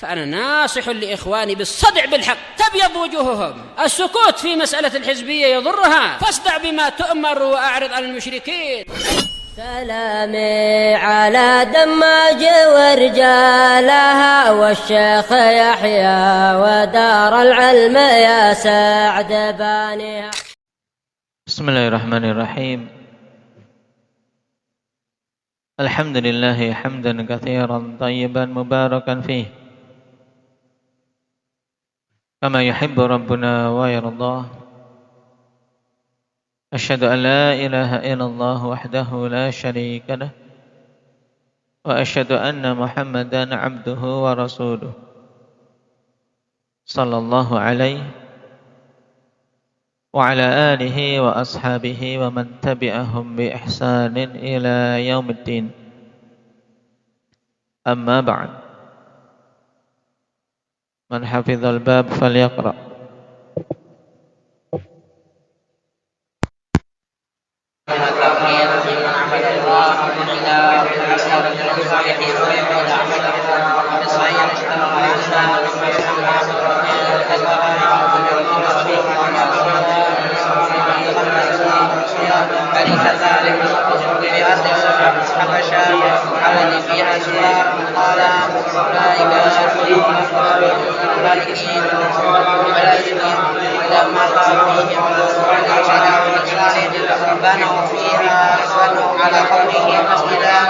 فأنا ناصح لإخواني بالصدع بالحق، تبيض وجوههم. السكوت في مسألة الحزبية يضرها، فاصدع بما تؤمر وأعرض عن المشركين. سلامي على دماج ورجالها والشيخ يحيى ودار العلم يا سعد بانيها. بسم الله الرحمن الرحيم. الحمد لله حمدا كثيرا طيبا مباركا فيه كما يحب ربنا ويرضاه. أشهد أن لا إله إلا الله وحده لا شريك له وأشهد أن محمدا عبده ورسوله صلى الله عليه وعلى آله وأصحابه ومن تبعهم بإحسان إلى يوم الدين. أما بعد، من حفظ الباب فليقرأ. بنوا فيها بنوا على قوله مسجدا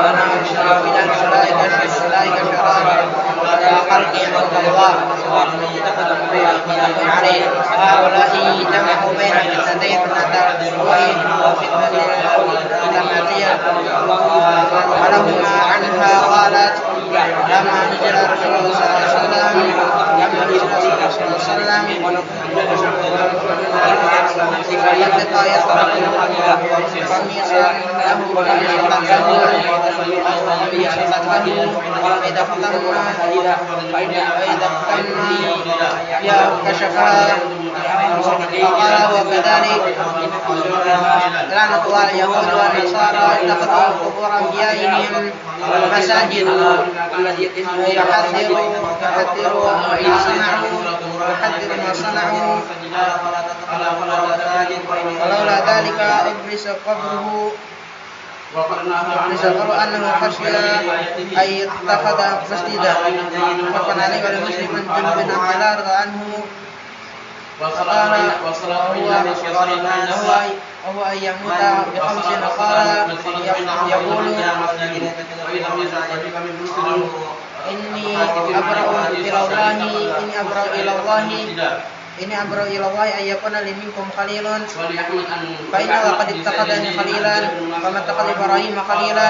ونحن من أولئك شرارا على خلق عند الله عليه. هؤلاء جمعوا بين فتنتين الوحي وفتنة الأماتية ولهما عنها قالت لما نزل رسول الله صلى الله عليه وسلم فليبقى يطرق قميصا له فإذا اختمنا يا كشفها فقال وكذلك لعنة الله اليهود والنصارى اتخذوا قبور أنبيائهم مساجد يحذروا ما صنعوا ولولا ذلك إبليس قبره أنه خشي أن يتخذ مسجدا فكان عليه ولمسلم جنب على رضا عنه فقال وهو أن يموت بخمس قال يقول إني أبرأ إلى الله أن يكون لي منكم خليل فإنه قد اتخذني خليلا كما اتخذ إبراهيم خليلا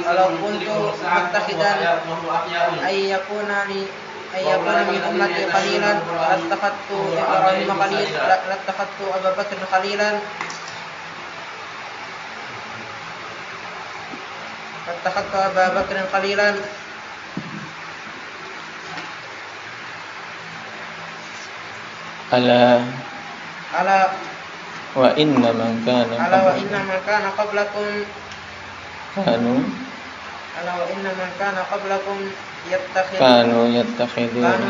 ولو كنت متخذا أن يكون من أمتي خليلا لاتخذت إبراهيم خليلا لاتخذت أبا بكر خليلا فاتخذت أبا بكر خليلا. ألا وإن من كان قبلكم كانوا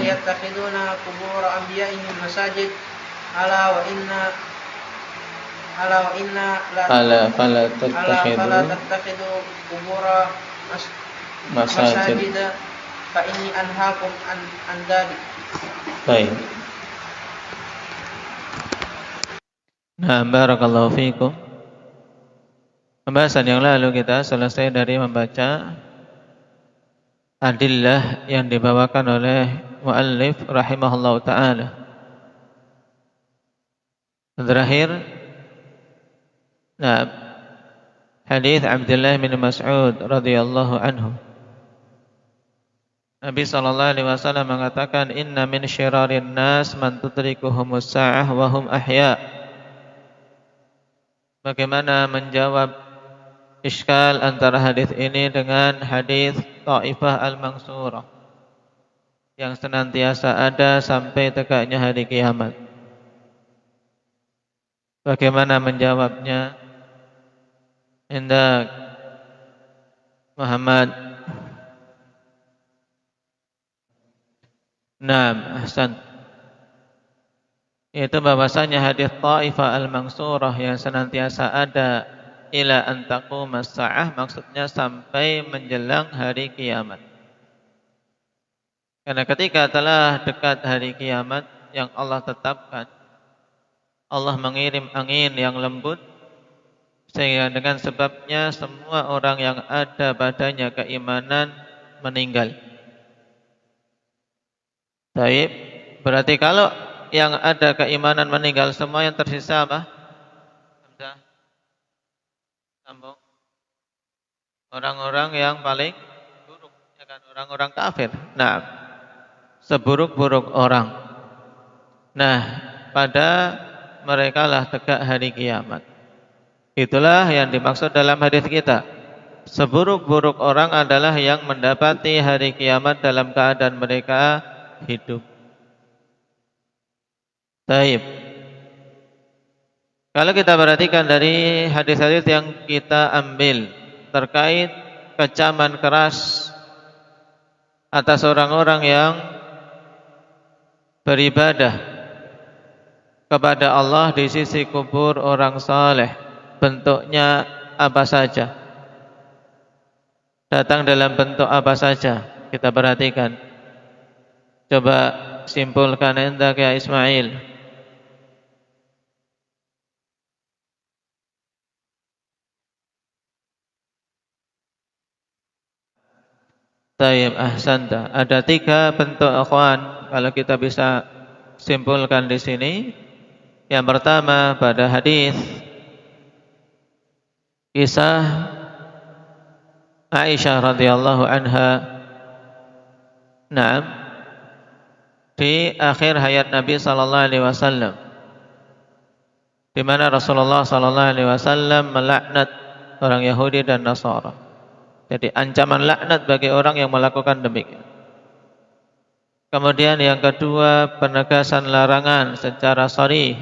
يتخذون قبور أنبيائهم مساجد فلا تتخذوا قبور مساجد فإني أنهاكم عن ذلك. Baik. Nah, barakallahu fiikum. Pembahasan yang lalu kita selesai dari membaca adillah yang dibawakan oleh muallif rahimahullahu taala. Terakhir, hadis Abdullah bin Mas'ud radhiyallahu anhu. Nabi sallallahu alaihi wasallam mengatakan, "Inna min syirarin nas man tudrikuhumus sa'ah wa hum ahya." Bagaimana menjawab iskal antara hadis ini dengan hadis Taifah al-Mansurah yang senantiasa ada sampai tegaknya hari kiamat? Bagaimana menjawabnya? Indah Muhammad Naam, ahsan. Itu bahwasanya hadis Taifah al-Mansurah yang senantiasa ada ila an taqumas sa'ah, maksudnya sampai menjelang hari kiamat. Karena ketika telah dekat hari kiamat yang Allah tetapkan, Allah mengirim angin yang lembut, sehingga dengan sebabnya semua orang yang ada padanya keimanan meninggal. Baik, berarti kalau yang ada keimanan meninggal, semua yang tersisa apa? Sudah sambung. Orang-orang yang paling buruk, ya kan? Orang-orang kafir. Nah, seburuk-buruk orang. Nah, pada mereka lah tegak hari kiamat. Itulah yang dimaksud dalam hadis kita. Seburuk-buruk orang adalah yang mendapati hari kiamat dalam keadaan mereka hidup. Baik. Kalau kita perhatikan dari hadis-hadis yang kita ambil terkait kecaman keras atas orang-orang yang beribadah kepada Allah di sisi kubur orang saleh, bentuknya apa saja, datang dalam bentuk apa saja, kita perhatikan. Coba simpulkan endak ya Ismail. Tayyib, ahsanta. Ada 3 bentuk akhwan kalau kita bisa simpulkan di sini. Yang pertama pada hadis kisah Aisyah radhiyallahu anha. Naam, di akhir hayat Nabi sallallahu alaihi wasallam, di mana Rasulullah sallallahu alaihi wasallam melaknat orang Yahudi dan Nasara. Jadi ancaman laknat bagi orang yang melakukan demikian. Kemudian yang kedua, penegasan larangan secara sharih.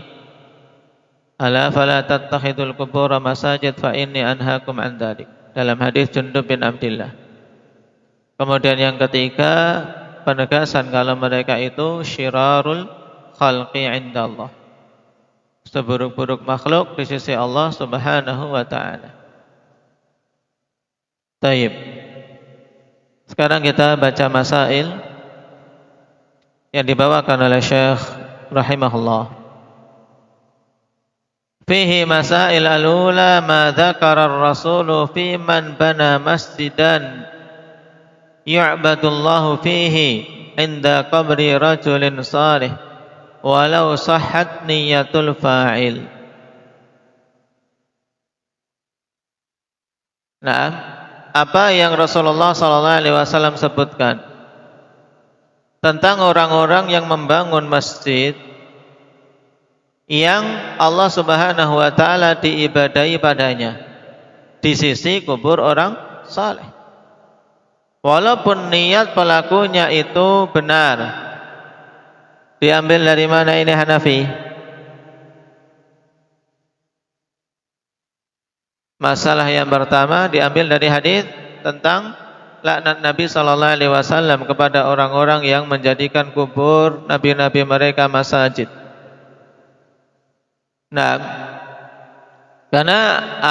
Ala fala tattakhidul qubur masajid fa inni anhaakum an dzalik. Dalam hadis Jundub bin Abdillah. Kemudian yang ketiga, penegasan kalau mereka itu syirarul khalqi indallah, seburuk-buruk makhluk di sisi Allah Subhanahu wa taala. Taib. Sekarang kita baca masail yang dibawakan oleh Syekh rahimahullah. Fihi masail al-ula ma dzakara ar-rasulu fi man bana masjidan yu'badullahu fihi inda qabri rajulin salih walau sahhat niyatul fa'il. Nah, apa yang Rasulullah SAW sebutkan tentang orang-orang yang membangun masjid yang Allah Subhanahu wa taala diibadahi padanya di sisi kubur orang saleh, walaupun niat pelakunya itu benar. Diambil dari mana ini Hanafi? Masalah yang pertama diambil dari hadis tentang laknat Nabi sallallahu alaihi wasallam kepada orang-orang yang menjadikan kubur nabi-nabi mereka masjid. Nah, karena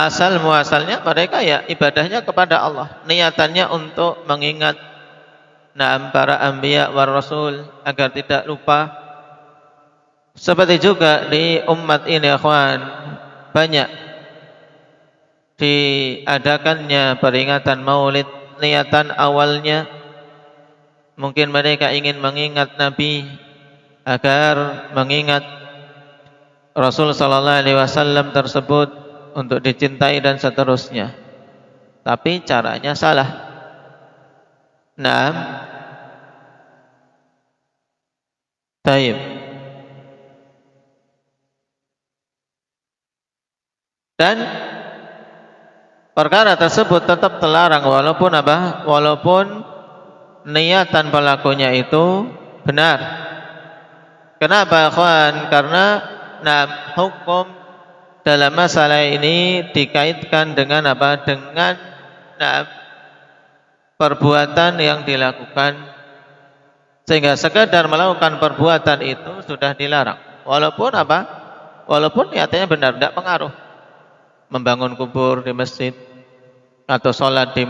asal muasalnya mereka ya ibadahnya kepada Allah, niatannya untuk mengingat para anbiya war rasul agar tidak lupa. Seperti juga di umat ini ikhwan, banyak diadakannya peringatan maulid. Niatan awalnya mungkin mereka ingin mengingat Nabi agar mengingat Rasul sallallahu alaihi wasallam tersebut untuk dicintai dan seterusnya. Tapi caranya salah. Naam. Taib. Dan perkara tersebut tetap terlarang walaupun apa? Walaupun niatan pelakunya itu benar. Kenapa, kawan? Karena hukum dalam masalah ini dikaitkan dengan apa? Dengan perbuatan yang dilakukan Sehingga sekedar melakukan perbuatan itu sudah dilarang. Walaupun apa? Walaupun niatnya benar, tidak pengaruh. Membangun kubur di masjid atau sholat di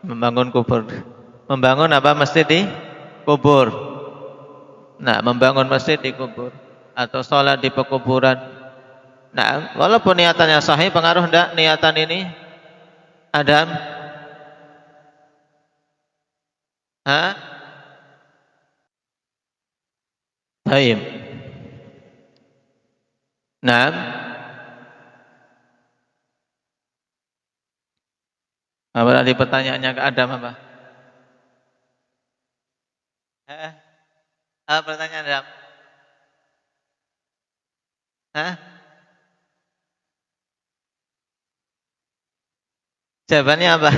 membangun kubur. Membangun apa? Masjid di kubur. Nah, membangun masjid di kubur atau sholat di pekuburan. Nah, walaupun niatannya sahih, pengaruh tidak niatan ini? Adam? Hah? Baik. Nah, apa tadi pertanyaannya ke Adam apa? Apa pertanyaan Adam? Hah? Jawabannya apa?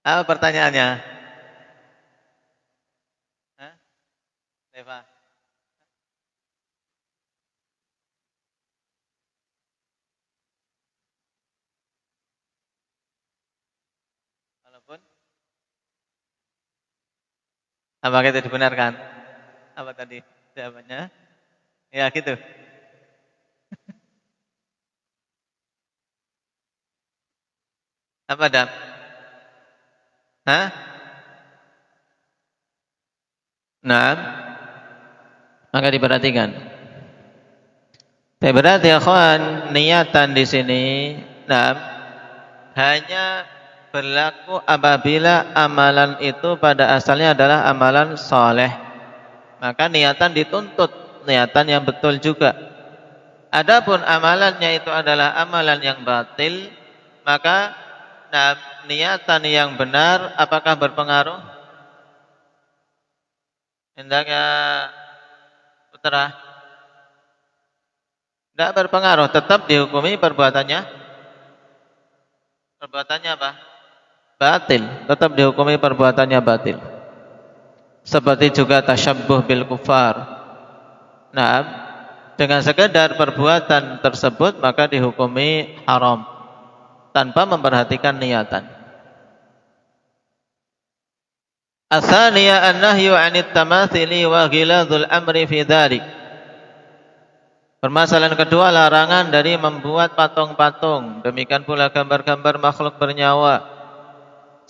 Apa pertanyaannya? Hah? Eva? Walaupun apakah itu dibenarkan? Apa tadi jawabannya? Ya gitu. Apa Dam? Hah? Nah, maka diperhatikan. Berarti ya kawan, niatan di sini, nah, hanya berlaku apabila amalan itu pada asalnya adalah amalan soleh. Maka niatan dituntut, niatan yang betul juga. Adapun amalannya itu adalah amalan yang batil, maka nah, niatan yang benar apakah berpengaruh? Hendaknya putra, tidak berpengaruh, tetap dihukumi perbuatannya. Perbuatannya apa? Batil, tetap dihukumi perbuatannya batil. Seperti juga tasyabbuh bil kufar. Nah, dengan sekedar perbuatan tersebut maka dihukumi haram tanpa memperhatikan niatan. Ats-tsaniyah an-nahyu 'anit tamatsili wa ghiladul amri fi dzalik. Permasalahan kedua, larangan dari membuat patung-patung, demikian pula gambar-gambar makhluk bernyawa,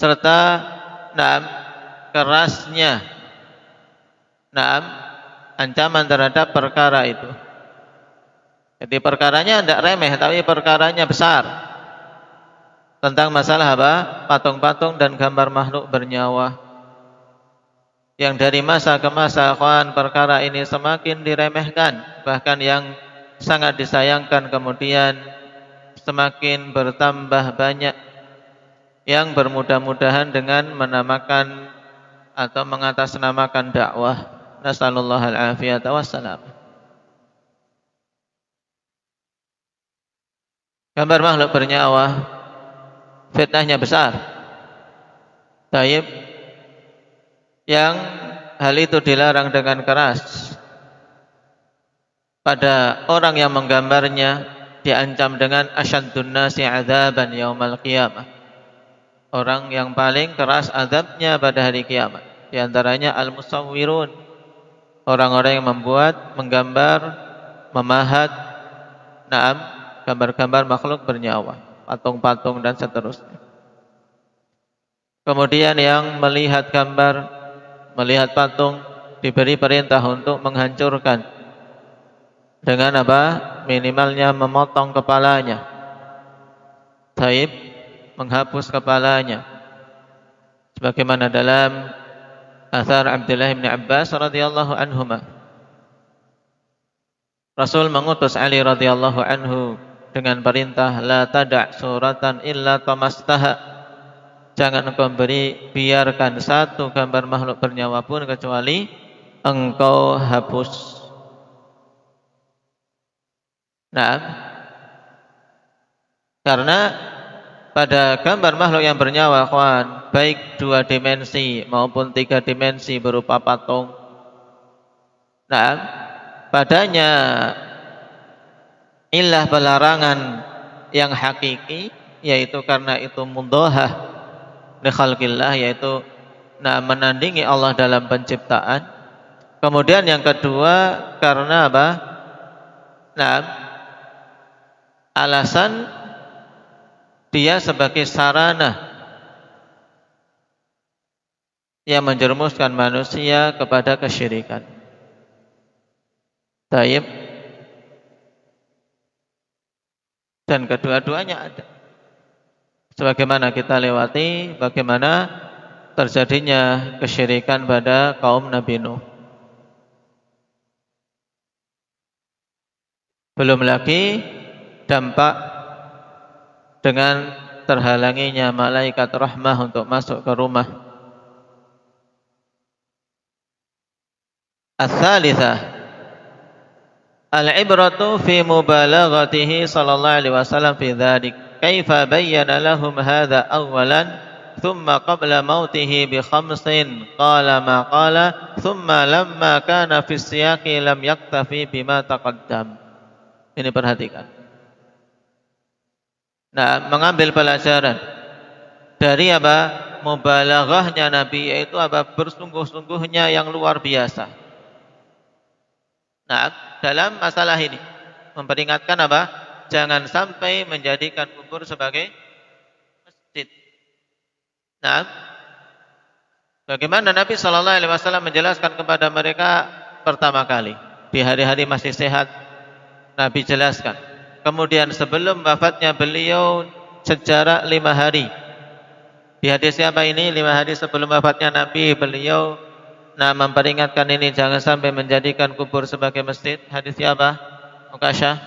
serta kerasnya ancaman terhadap perkara itu. Jadi perkaranya tidak remeh, tapi perkaranya besar. Tentang masalah apa? Patung-patung dan gambar makhluk bernyawa. Yang dari masa ke masa perkara ini semakin diremehkan, bahkan yang sangat disayangkan kemudian semakin bertambah banyak yang bermudah-mudahan dengan menamakan atau mengatasnamakan dakwah. Nasallallahu al-afiyata wassalam. Gambar makhluk bernyawa fitnahnya besar. Taib, yang hal itu dilarang dengan keras. Pada orang yang menggambarnya diancam dengan asyaddun nasi adzaban yaumal qiyamah. Orang yang paling keras azabnya pada hari kiamat. Di antaranya al-musawwirun, orang-orang yang membuat, menggambar, memahat gambar-gambar makhluk bernyawa, patung-patung dan seterusnya. Kemudian yang melihat gambar, melihat patung, diberi perintah untuk menghancurkan dengan apa? Minimalnya memotong kepalanya. Taib, menghapus kepalanya. Sebagaimana dalam athar Abdullah bin Abbas radhiyallahu anhuma, Rasul mengutus Ali radhiyallahu anhu dengan perintah, la tada' suratan illa tamastaha. Jangan engkau biarkan satu gambar makhluk bernyawa pun kecuali engkau hapus. Nah, karena pada gambar makhluk yang bernyawa, baik 2 dimensi maupun 3 dimensi berupa patung, nah, padanya illah pelarangan yang hakiki, yaitu karena itu mudhahah li khalqillah, yaitu menandingi Allah dalam penciptaan. Kemudian yang kedua karena apa? Alasan dia sebagai sarana yang menjerumuskan manusia kepada kesyirikan. Taib. Dan kedua-duanya ada. Sebagaimana kita lewati bagaimana terjadinya kesyirikan pada kaum Nabi Nuh. Belum lagi dampak dengan terhalanginya malaikat rahmah untuk masuk ke rumah. Ats-tsalitsah, al-ibratu fi mubalaghatihi sallallahu alaihi wasallam fi dzalik. Kaifa bayyana lahum hadza awwalan thumma qabla mautihi bi khamsin qala ma qala thumma lamma kana fi siyaqi lam yaktafi bima taqaddam. Ini perhatikan. Mengambil pelajaran dari apa? Mubalaghahnya Nabi, yaitu apa? Bersungguh-sungguhnya yang luar biasa. Dalam masalah ini memperingatkan apa? Jangan sampai menjadikan kubur sebagai masjid. Bagaimana Nabi sallallahu alaihi wasallam menjelaskan kepada mereka pertama kali di hari-hari masih sehat, Nabi jelaskan. Kemudian sebelum wafatnya beliau sejarak 5 hari. Di hadis siapa ini? 5 hari sebelum wafatnya Nabi, beliau memperingatkan ini jangan sampai menjadikan kubur sebagai masjid. Hadis siapa? Mukasyah.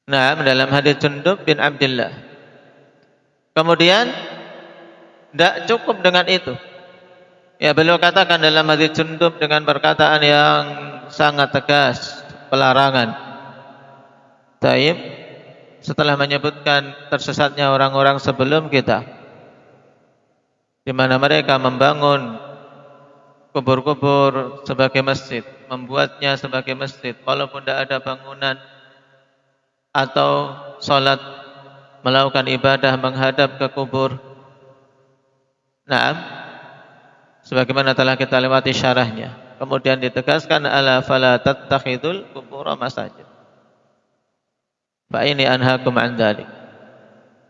Dalam hadis Jundub bin Abdullah. Kemudian tidak cukup dengan itu. Ya, beliau katakan dalam hadis Jundub dengan perkataan yang sangat tegas, pelarangan. Taib, setelah menyebutkan tersesatnya orang-orang sebelum kita, di mana mereka membangun kubur-kubur sebagai masjid, membuatnya sebagai masjid, walaupun tidak ada bangunan, atau sholat, melakukan ibadah menghadap ke kubur. Sebagaimana telah kita lewati syarahnya. Kemudian ditegaskan ala fala tattakhidul qubura masajid. Fa ini anhaakum an dzalik.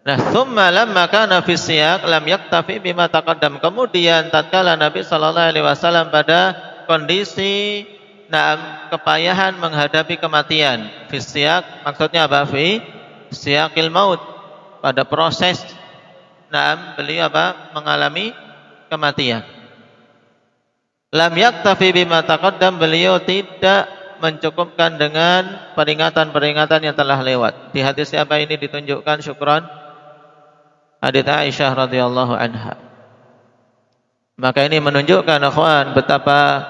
Tsumma lamma kana fi siyaq lam yaktafi bima taqaddam. Kemudian tatkala Nabi sallallahu alaihi wasallam pada kondisi kepayahan menghadapi kematian. Fi siyaq maksudnya apa? Fi siyaqil maut. Pada proses beliau mengalami kematian. Lam yaktafi bima taqaddam, beliau tidak mencukupkan dengan peringatan-peringatan yang telah lewat. Di hadis siapa ini ditunjukkan? Syukran. Hadis Aisyah radhiyallahu anha. Maka ini menunjukkan akhwan betapa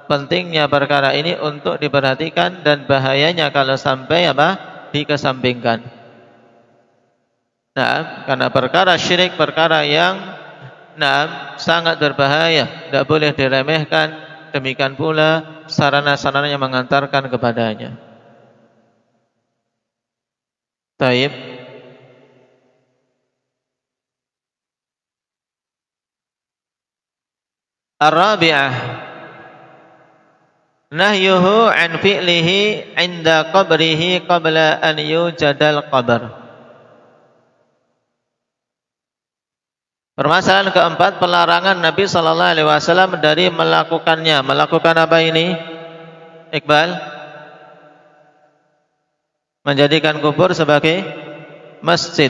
pentingnya perkara ini untuk diperhatikan dan bahayanya kalau sampai dikesampingkan. Karena perkara syirik, perkara yang sangat berbahaya, tidak boleh diremehkan. Demikian pula sarana-sarana yang mengantarkan kepadanya. Taib. Ar-rabi'ah, nahyuhu an fi'lihi 'inda qabrihi qabla an yujadal qabr. Permasalahan keempat, pelarangan Nabi sallallahu alaihi wasallam dari melakukannya. Melakukan apa ini? Iqbal? Menjadikan kubur sebagai masjid.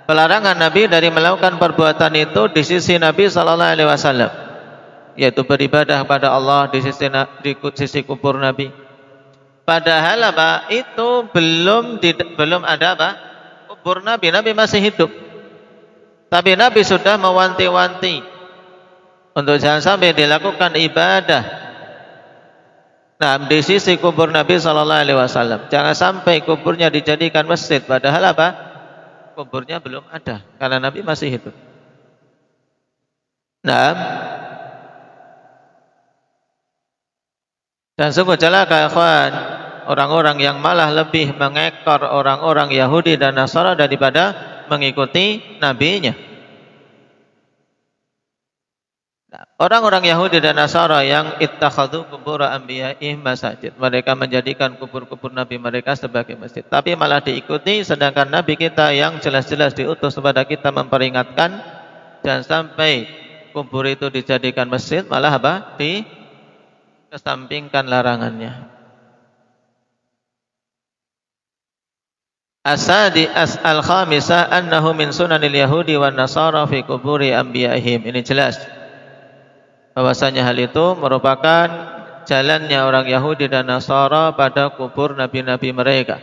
Pelarangan Nabi dari melakukan perbuatan itu di sisi Nabi sallallahu alaihi wasallam, yaitu beribadah kepada Allah di sisi kubur Nabi. Padahal itu belum ada kubur Nabi. Nabi masih hidup. Tapi Nabi sudah mewanti-wanti untuk jangan sampai dilakukan ibadah di sisi kubur Nabi sallallahu alaihi wasallam. Jangan sampai kuburnya dijadikan masjid, padahal kuburnya belum ada karena Nabi masih hidup. Dan sungguh celaka ikhwan orang-orang yang malah lebih mengekor orang-orang Yahudi dan Nasara daripada mengikuti nabinya. Orang-orang Yahudi dan Nasara yang ittakhadhu qubur anbiya'ihim masajid, mereka menjadikan kubur-kubur nabi mereka sebagai masjid, tapi malah diikuti, sedangkan nabi kita yang jelas-jelas diutus kepada kita memperingatkan jangan sampai kubur itu dijadikan masjid, malah apa? Dikesampingkan larangannya. Al-khamisah annahu min sunanil yahudi wan nasara fi quburi anbiya'ihim. Ini jelas bahwasanya hal itu merupakan jalannya orang Yahudi dan Nasara pada kubur nabi-nabi mereka.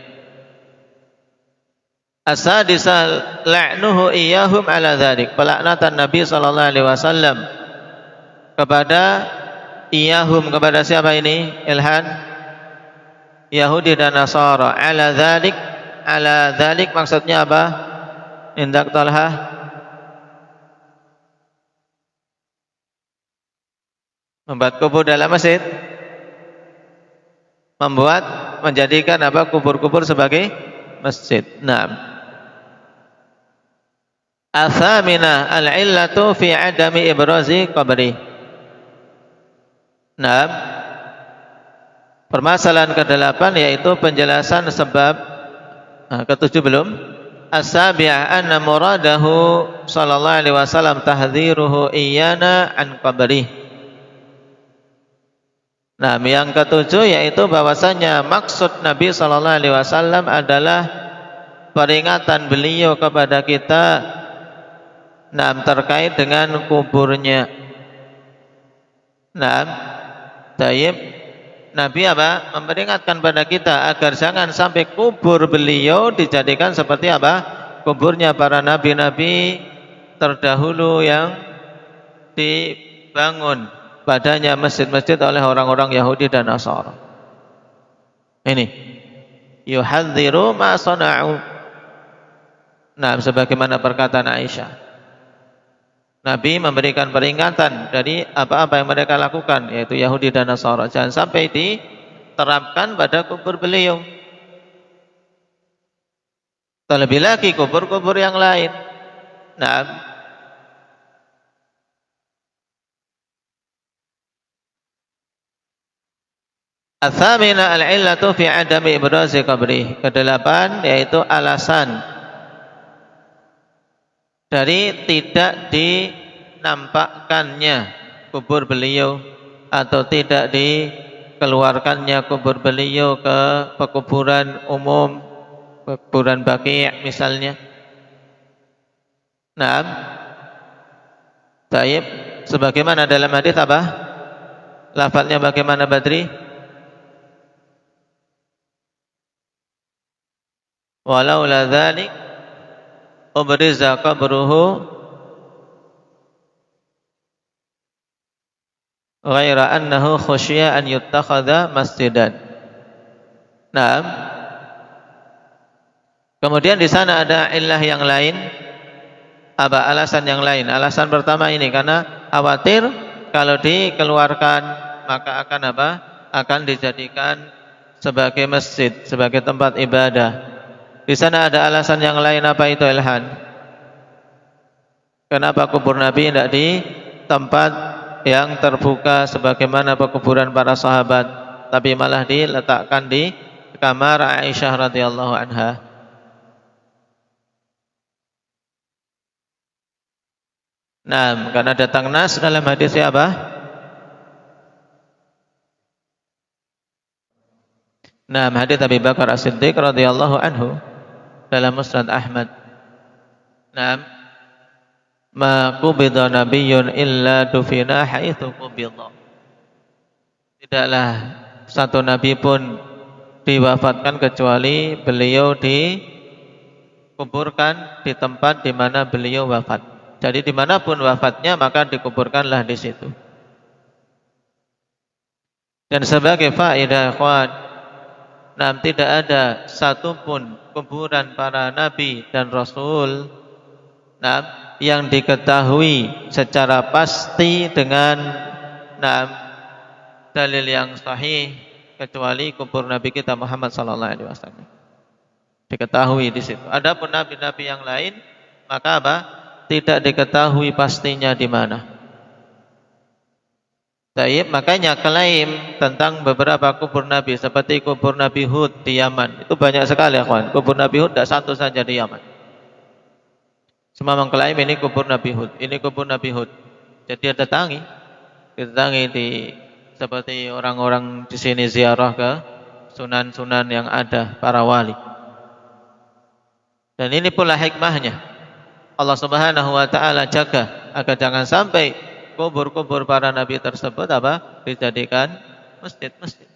As-sadisah la'nuhu iyyahum ala dzalik. Pelaknatan Nabi sallallahu alaihi wasallam kepada iyyahum, kepada siapa ini? Ilhan, Yahudi dan Nasara. Ala dzalik, ala dzalik maksudnya apa? Indak Talha. Membuat kubur dalam masjid, menjadikan apa? Kubur-kubur sebagai masjid. Naam. Athamina al-illatu fi adami ibrazi qabri. Naam. Permasalahan ke-8 yaitu penjelasan sebab. Ke-7 belum. As-sabi'ah anna muradahu sallallahu alaihi wasallam tahdhiruhu iyana an qabri. Nah, yang ke-7 yaitu bahwasanya maksud Nabi sallallahu alaihi wasallam adalah peringatan beliau kepada kita terkait dengan kuburnya. Taib Nabi apa? Memperingatkan pada kita agar jangan sampai kubur beliau dijadikan seperti apa? Kuburnya para nabi-nabi terdahulu yang dibangun padanya masjid-masjid oleh orang-orang Yahudi dan Nasara. Ini yuhadziru ma sana'u. Nah, sebagaimana perkataan Aisyah, Nabi memberikan peringatan dari apa-apa yang mereka lakukan, yaitu Yahudi dan Nasara, jangan sampai diterapkan pada kubur beliau. Terlebih lagi kubur-kubur yang lain. Nah, Athamina al-illatu fi adami ibrazi qabri. Ke-8 yaitu alasan dari tidak dinampakkannya kubur beliau atau tidak dikeluarkannya kubur beliau ke pekuburan umum, pekuburan Baqi' misalnya. Naam. Baik, sebagaimana dalam hadis apa? Lafaznya bagaimana Badri? Walau la dzalik ubriza qabruhu ghaira annahu khusyiya an yuttakhadha masjidan. Naam. Kemudian di sana ada illah yang lain. Apa alasan yang lain? Alasan pertama ini karena khawatir kalau dikeluarkan maka akan apa? Akan dijadikan sebagai masjid, sebagai tempat ibadah. Di sana ada alasan yang lain, apa itu Ilhan? Kenapa kubur Nabi tidak di tempat yang terbuka sebagaimana pekuburan para sahabat, tapi malah diletakkan di kamar Aisyah radhiyallahu anha? Nah, karena datang nas dalam hadisnya apa? Nah, hadis Abi Bakar As-Siddiq radhiyallahu anhu dalam Musnad Ahmad. Naam, ma qubida nabiyyun illa dufina haitsu qubida. Tidaklah satu nabi pun diwafatkan kecuali beliau dikuburkan di tempat di mana beliau wafat. Jadi dimanapun wafatnya maka dikuburkanlah di situ. Dan sebagai faedah ikhwan, tidak ada satupun kuburan para nabi dan rasul yang diketahui secara pasti dengan dalil yang sahih kecuali kubur Nabi kita Muhammad sallallahu alaihi wasallam. Diketahui di situ. Adapun nabi-nabi yang lain, maka apa? Tidak diketahui pastinya di mana. Baik, makanya klaim tentang beberapa kubur Nabi seperti kubur Nabi Hud di Yaman itu banyak sekali, kawan. Kubur Nabi Hud tidak satu saja di Yaman. Semua mengklaim ini kubur Nabi Hud, ini kubur Nabi Hud. Jadi datangi di seperti orang-orang di sini ziarah ke sunan-sunan yang ada para wali. Dan ini pula hikmahnya. Allah Subhanahu wa taala jaga agar jangan sampai kubur-kubur para nabi tersebut apa? Dijadikan masjid-masjid.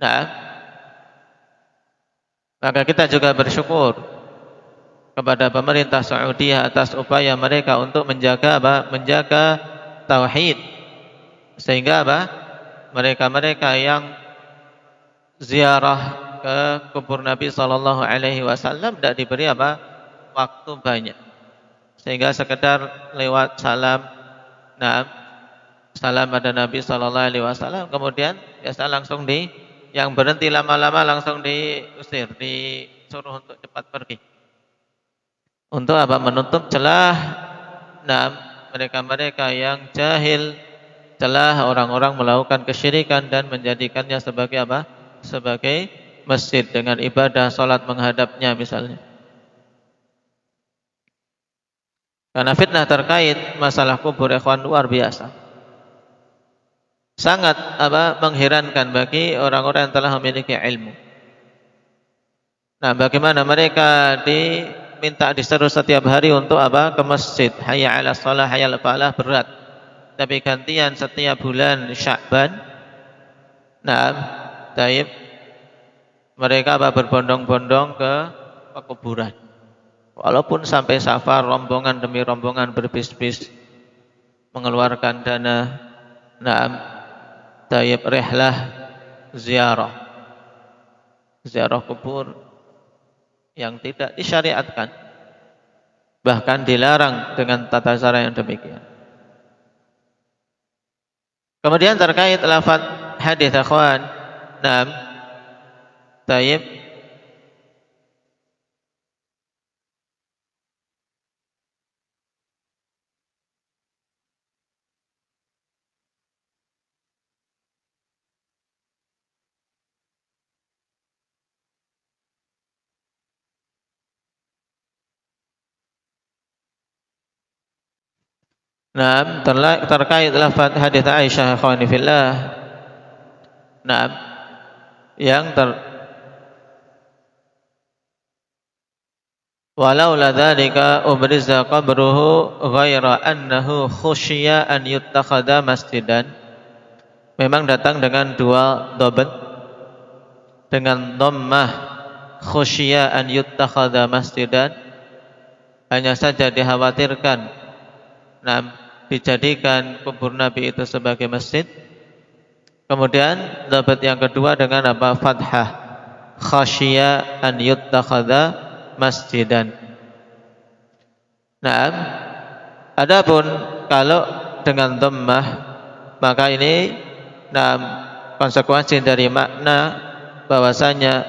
Nah, maka kita juga bersyukur kepada pemerintah Saudi atas upaya mereka untuk menjaga apa? Menjaga tauhid. Sehingga apa? Mereka-mereka yang ziarah ke kubur Nabi sallallahu alaihi wasallam tidak diberi apa? Waktu banyak. Sehingga sekedar lewat salam, nah, salam pada Nabi sallallahu alaihi wasallam, kemudian biasa langsung yang berhenti lama-lama langsung diusir, disuruh untuk cepat pergi. Untuk apa? Menutup celah mereka-mereka yang jahil, celah orang-orang melakukan kesyirikan dan menjadikannya sebagai apa? Sebagai masjid dengan ibadah salat menghadapnya misalnya. Karena fitnah terkait masalah kubur ikhwan luar biasa. Sangat mengherankan bagi orang-orang yang telah memiliki ilmu. Nah, bagaimana mereka diminta diseru setiap hari untuk apa? Ke masjid. Hayya 'alas shalah, hayya 'alal falah, berat. Tapi gantian setiap bulan Sya'ban. Nah, taib mereka berbondong-bondong ke kuburan. Walaupun sampai safar rombongan demi rombongan berbis-bis mengeluarkan dana, taib rihlah ziarah kubur yang tidak disyariatkan, bahkan dilarang dengan tata cara yang demikian. Kemudian terkait lafaz hadis akhwan, taib terkait lafaz hadis Aisyah akhwani fillah. Walau la dzalika ubriza qabruhu ghaira annahu khusyiya an yuttakhadha masjidan. Memang datang dengan dua dhabt, dengan dhammah khusyiya an yuttakhadha masjidan, hanya saja dikhawatirkan dijadikan kubur Nabi itu sebagai masjid. Kemudian dhabt yang kedua dengan apa? Fathah khasyiya an yuttakhadha masjidan. Adapun kalau dengan dhammah, maka ini konsekuensi dari makna bahwasanya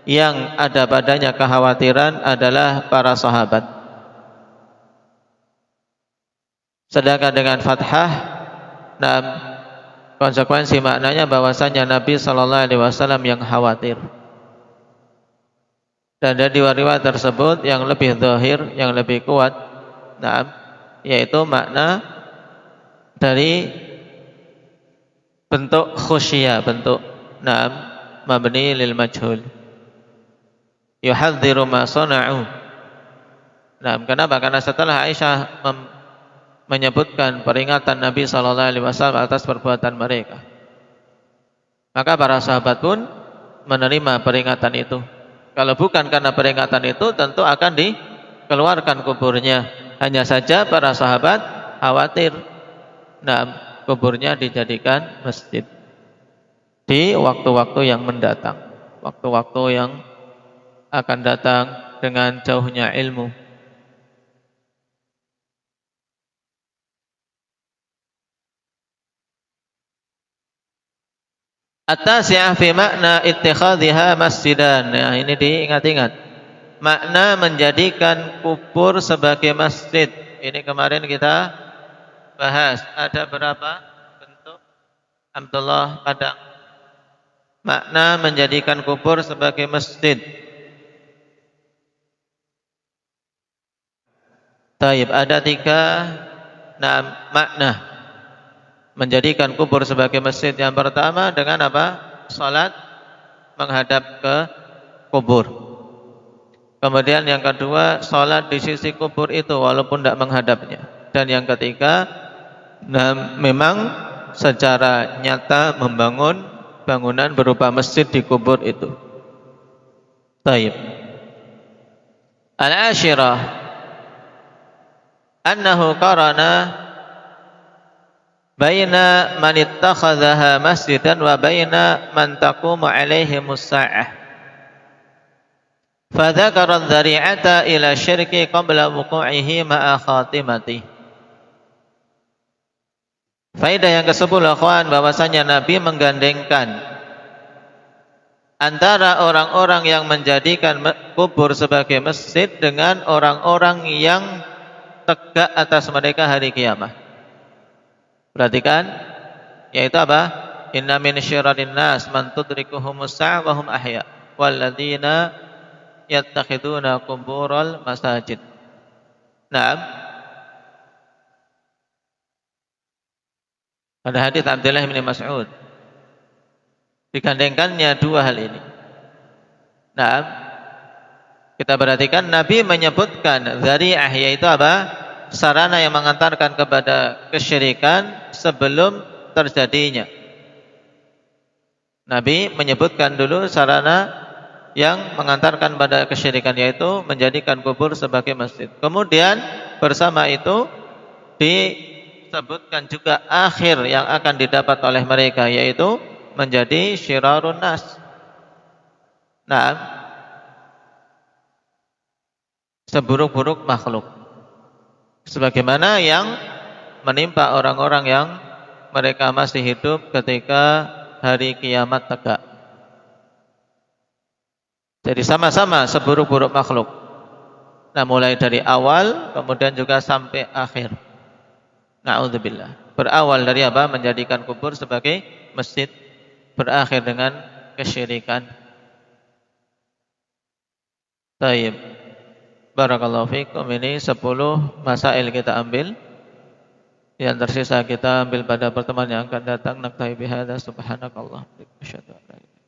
yang ada padanya kekhawatiran adalah para sahabat. Sedangkan dengan fathah, konsekuensi maknanya bahwasanya Nabi sallallahu alaihi wasallam yang khawatir. Dan dari riwayat tersebut yang lebih zahir, yang lebih kuat, yaitu makna dari bentuk khusyiyah, bentuk mabni lil majhul. Yuhadziru ma sana'u. Kenapa? Karena setelah Aisyah menyebutkan peringatan Nabi sallallahu alaihi wasallam atas perbuatan mereka, maka para sahabat pun menerima peringatan itu. Kalau bukan karena peringatan itu, tentu akan dikeluarkan kuburnya. Hanya saja para sahabat khawatir kuburnya dijadikan masjid di waktu-waktu yang mendatang, waktu-waktu yang akan datang dengan jauhnya ilmu. At-tasi'ah fi makna ittikhadhiha masjidan. Nah, ini diingat-ingat. Makna menjadikan kubur sebagai masjid. Ini kemarin kita bahas. Ada berapa bentuk? Abdullah Padang. Makna menjadikan kubur sebagai masjid. Taib, ada 3 makna menjadikan kubur sebagai masjid. Yang pertama dengan apa? Salat menghadap ke kubur. Kemudian yang kedua, salat di sisi kubur itu walaupun tidak menghadapnya. Dan yang ketiga, memang secara nyata membangun bangunan berupa masjid di kubur itu. Taib. Al-ashirah annahu qarana baina man ittakhadhaha masjidan wa baina man taqumu alaihi musa'ah. Fadzakara dzari'ata ila syirki qabla wuqu'ihi ma'a khatimati. Faedah yang ke-10, akhwan, bahwasanya Nabi menggandengkan antara orang-orang yang menjadikan kubur sebagai masjid dengan orang-orang yang tegak atas mereka hari kiamat. Perhatikan, yaitu apa? Inna min syirarin nas man tudrikuhumus sa'ah wa hum ahya walladzina yattakhiduna qubural masajid. Naam. Pada hadis Abdullah bin Mas'ud digandengkannya 2 hal ini. Nah, kita perhatikan Nabi menyebutkan dzari'ah, yaitu apa? Sarana yang mengantarkan kepada kesyirikan sebelum terjadinya. Nabi menyebutkan dulu sarana yang mengantarkan pada kesyirikan, yaitu menjadikan kubur sebagai masjid. Kemudian bersama itu disebutkan juga akhir yang akan didapat oleh mereka, yaitu menjadi syirarun nas. Nah, seburuk-buruk makhluk, sebagaimana yang menimpa orang-orang yang mereka masih hidup ketika hari kiamat tegak. Jadi sama-sama seburuk-buruk makhluk. Nah, mulai dari awal kemudian juga sampai akhir. Na'udzubillah. Berawal dari apa? Menjadikan kubur sebagai masjid, berakhir dengan kesyirikan. Taib. Barakallahu fikum. Ini 10 masail kita ambil. Yang tersisa kita ambil pada pertemuan yang akan datang. Naktahi bihadza, subhanakallah. Asyhadu an la ilaha